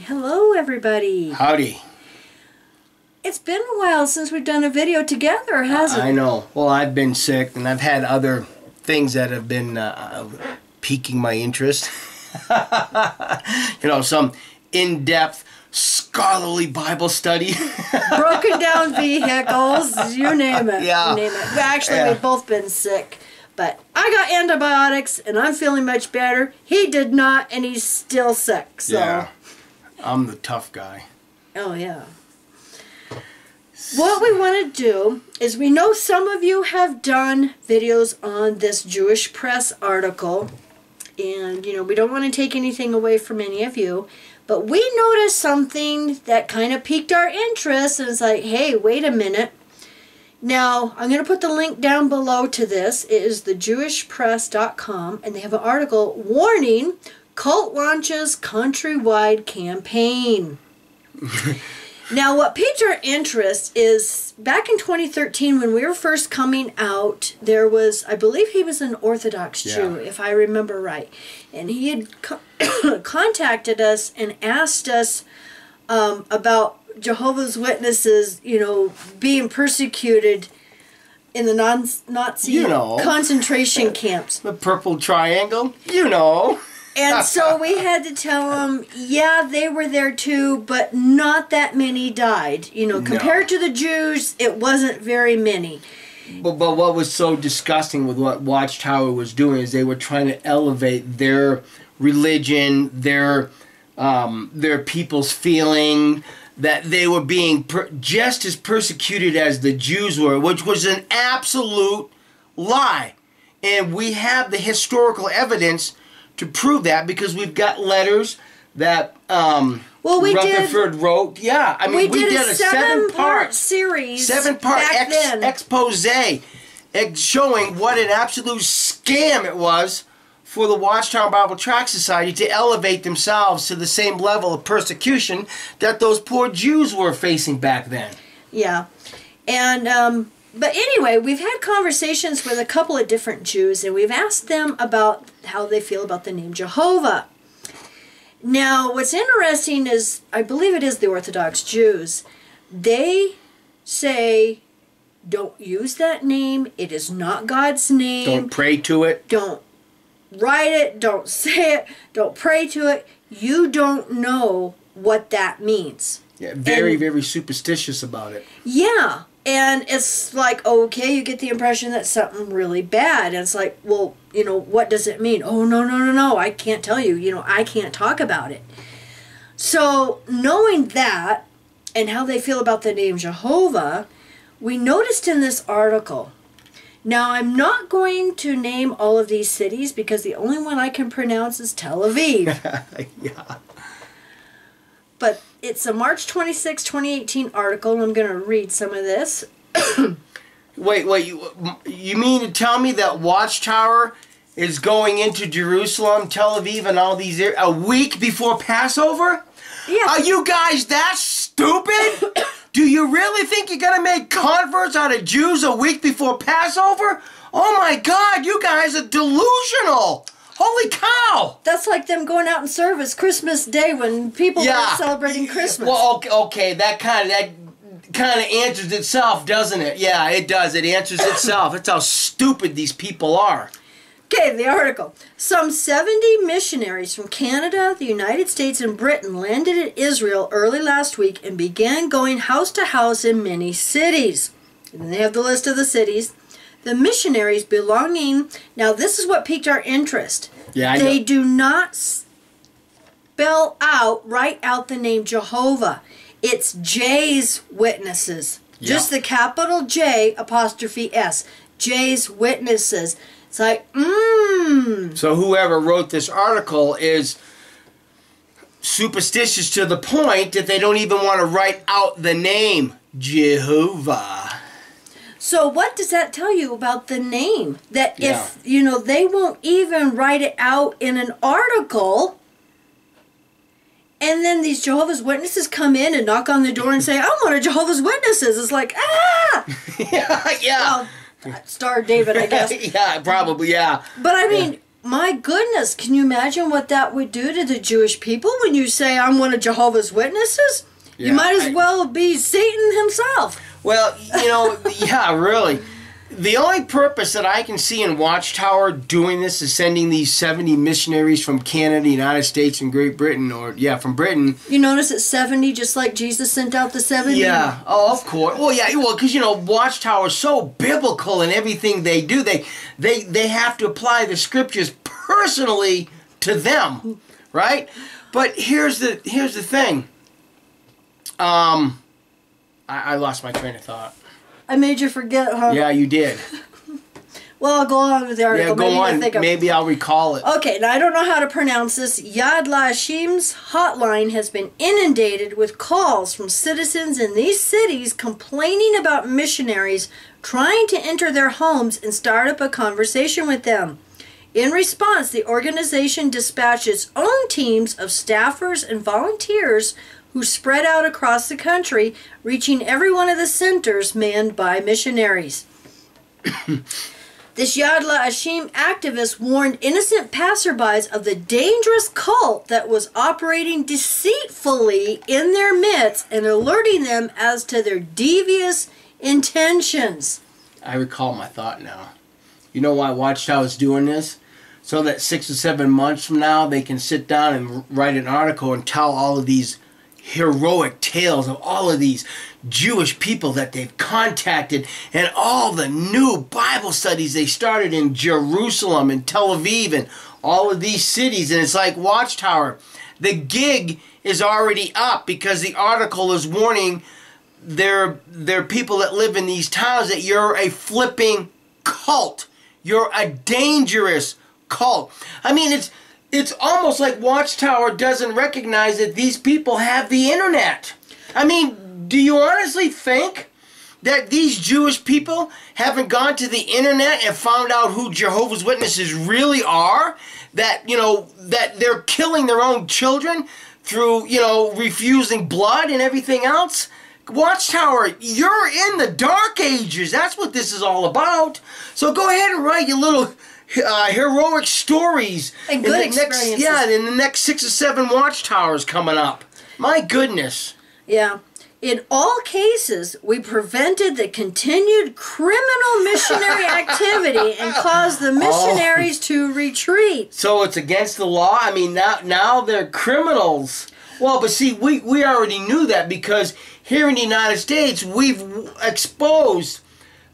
Hello, everybody. Howdy. It's been a while since we've done a video together, hasn't it? I know. Well, I've been sick, and I've had other things that have been piquing my interest. You know, some in-depth scholarly Bible study. Broken down vehicles, you name it. Yeah. You name it. Well, actually, we've both been sick. But I got antibiotics, and I'm feeling much better. He did not, and he's still sick. So. Yeah. I'm the tough guy. Oh, yeah. What we want to do is, we know some of you have done videos on this Jewish Press article. And, you know, we don't want to take anything away from any of you. But we noticed something that kind of piqued our interest. And it's like, hey, wait a minute. Now, I'm going to put the link down below to this. It is thejewishpress.com, and they have an article, Warning, Cult Launches Countrywide Campaign. Now, what piqued our interest is, back in 2013, when we were first coming out, there was, I believe he was an Orthodox Jew, if I remember right. And he had contacted us and asked us about Jehovah's Witnesses, you know, being persecuted in the Nazi concentration camps. The purple triangle, you know. And so we had to tell them, yeah, they were there too, but not that many died. You know, compared to the Jews, it wasn't very many. But what was so disgusting with what Watchtower was doing is they were trying to elevate their religion, their people's feeling that they were being just as persecuted as the Jews were, which was an absolute lie. And we have the historical evidence to prove that, because we've got letters that Rutherford wrote. Yeah, I mean, we did a seven-part series, seven-part expose showing what an absolute scam it was for the Watchtower Bible Tract Society to elevate themselves to the same level of persecution that those poor Jews were facing back then. Yeah, and but anyway, we've had conversations with a couple of different Jews, and we've asked them about how they feel about the name Jehovah. Now, what's interesting is, I believe it is the Orthodox Jews, they say, don't use that name. It is not God's name. Don't pray to it. Don't write it. Don't say it. Don't pray to it. You don't know what that means. Yeah, very superstitious about it. Yeah. And it's like, okay, you get the impression that something really bad. And it's like, well, you know, what does it mean? Oh, no, I can't tell you. You know, I can't talk about it. So, knowing that and how they feel about the name Jehovah, we noticed in this article. Now, I'm not going to name all of these cities, because the only one I can pronounce is Tel Aviv. Yeah. But it's a March 26, 2018 article, and I'm going to read some of this. Wait, you mean to tell me that Watchtower is going into Jerusalem, Tel Aviv, and all these areas a week before Passover? Yeah. Are you guys that stupid? Do you really think you're going to make converts out of Jews a week before Passover? Oh my God, you guys are delusional. Holy cow! That's like them going out in service Christmas Day when people are celebrating Christmas. Well, okay, that kind of answers itself, doesn't it? Yeah, it does. It answers itself. That's how stupid these people are. Okay, the article. Some 70 missionaries from Canada, the United States, and Britain landed in Israel early last week and began going house to house in many cities. And then they have the list of the cities. The missionaries belonging... Now, this is what piqued our interest. Yeah, they do not spell out, write out the name Jehovah. It's J's Witnesses. Yeah. Just the capital J apostrophe S. J's Witnesses. It's like, So whoever wrote this article is superstitious to the point that they don't even want to write out the name Jehovah. So what does that tell you about the name? That if, you know, they won't even write it out in an article, and then these Jehovah's Witnesses come in and knock on the door and say, I'm one of Jehovah's Witnesses. It's like, yeah. Well, Star David, I guess. Yeah, probably, yeah. But I mean, my goodness, can you imagine what that would do to the Jewish people when you say, I'm one of Jehovah's Witnesses? Yeah, you might as well be Satan himself. Well, yeah, really. The only purpose that I can see in Watchtower doing this is sending these 70 missionaries from Canada, United States, and Great Britain, from Britain. You notice it's 70, just like Jesus sent out the 70? Yeah, oh, of course. Well, yeah, because, Watchtower is so biblical in everything they do. They have to apply the scriptures personally to them, right? But here's the thing. I lost my train of thought. I made you forget, huh? Yeah, you did. Well, I'll go on with the article. Yeah, go on. Maybe I'll recall it. Okay, now I don't know how to pronounce this. Yad Lashim's hotline has been inundated with calls from citizens in these cities complaining about missionaries trying to enter their homes and start up a conversation with them. In response, the organization dispatched its own teams of staffers and volunteers who spread out across the country, reaching every one of the centers manned by missionaries. This Yad La'ashim activist warned innocent passerbys of the dangerous cult that was operating deceitfully in their midst and alerting them as to their devious intentions. I recall my thought now. You know why Watchtower is doing this? So that 6 or 7 months from now, they can sit down and write an article and tell all of these heroic tales of all of these Jewish people that they've contacted and all the new Bible studies they started in Jerusalem and Tel Aviv and all of these cities. And it's like Watchtower. The gig is already up because the article is warning their people that live in these towns that you're a flipping cult. You're a dangerous cult. I mean, it's almost like Watchtower doesn't recognize that these people have the internet. I mean, do you honestly think that these Jewish people haven't gone to the internet and found out who Jehovah's Witnesses really are? That, that they're killing their own children through, refusing blood and everything else? Watchtower, you're in the dark ages. That's what this is all about. So go ahead and write your little heroic stories and good experiences. In the next 6 or 7 Watchtowers coming up. My goodness. Yeah. In all cases, we prevented the continued criminal missionary activity and caused the missionaries to retreat. So it's against the law? I mean, now they're criminals. Well, but see, we already knew that because here in the United States, we've exposed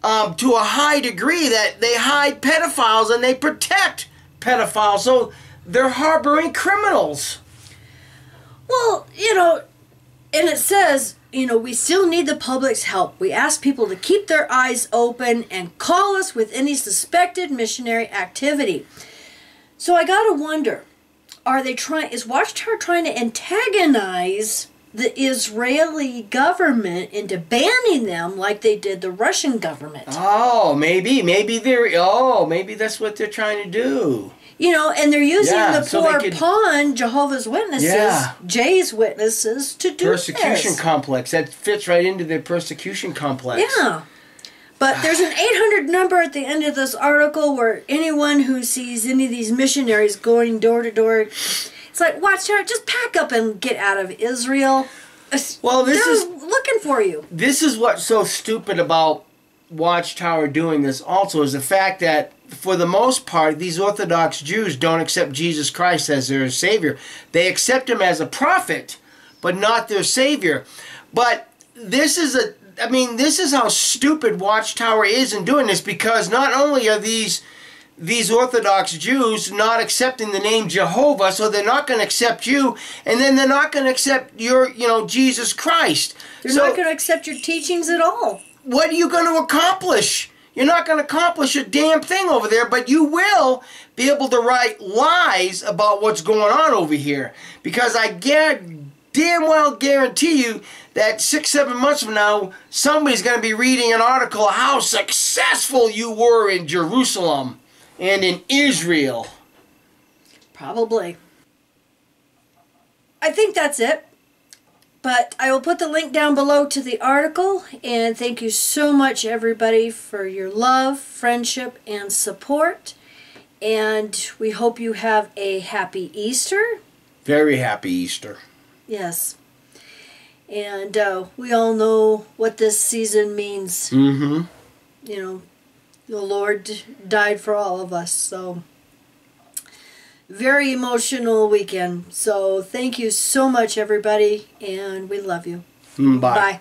to a high degree that they hide pedophiles and they protect pedophiles. So they're harboring criminals. Well, and it says, we still need the public's help. We ask people to keep their eyes open and call us with any suspected missionary activity. So I gotta wonder, is Watchtower trying to antagonize the Israeli government into banning them like they did the Russian government? Oh, maybe that's what they're trying to do. And they're using the poor pawn Jehovah's Witnesses, Jay's Witnesses, to do persecution complex. That fits right into their persecution complex. Yeah. But there's an 800 number at the end of this article where anyone who sees any of these missionaries going door to door, it's like, Watchtower, just pack up and get out of Israel. Well, they're looking for you. This is what's so stupid about Watchtower doing this also, is the fact that for the most part, these Orthodox Jews don't accept Jesus Christ as their Savior. They accept Him as a prophet, but not their Savior. But this is how stupid Watchtower is in doing this, because not only are these Orthodox Jews not accepting the name Jehovah, so they're not going to accept you, and then they're not going to accept your, Jesus Christ. They're not going to accept your teachings at all. What are you going to accomplish? You're not going to accomplish a damn thing over there, but you will be able to write lies about what's going on over here. Because I damn well guarantee you that 6, 7 months from now, somebody's going to be reading an article of how successful you were in Jerusalem and in Israel. Probably. I think that's it. But I will put the link down below to the article, and thank you so much, everybody, for your love, friendship, and support. And we hope you have a happy Easter. Very happy Easter. Yes. And we all know what this season means. Mm-hmm. You know, the Lord died for all of us. So, very emotional weekend. So, thank you so much, everybody. And we love you. Bye. Bye.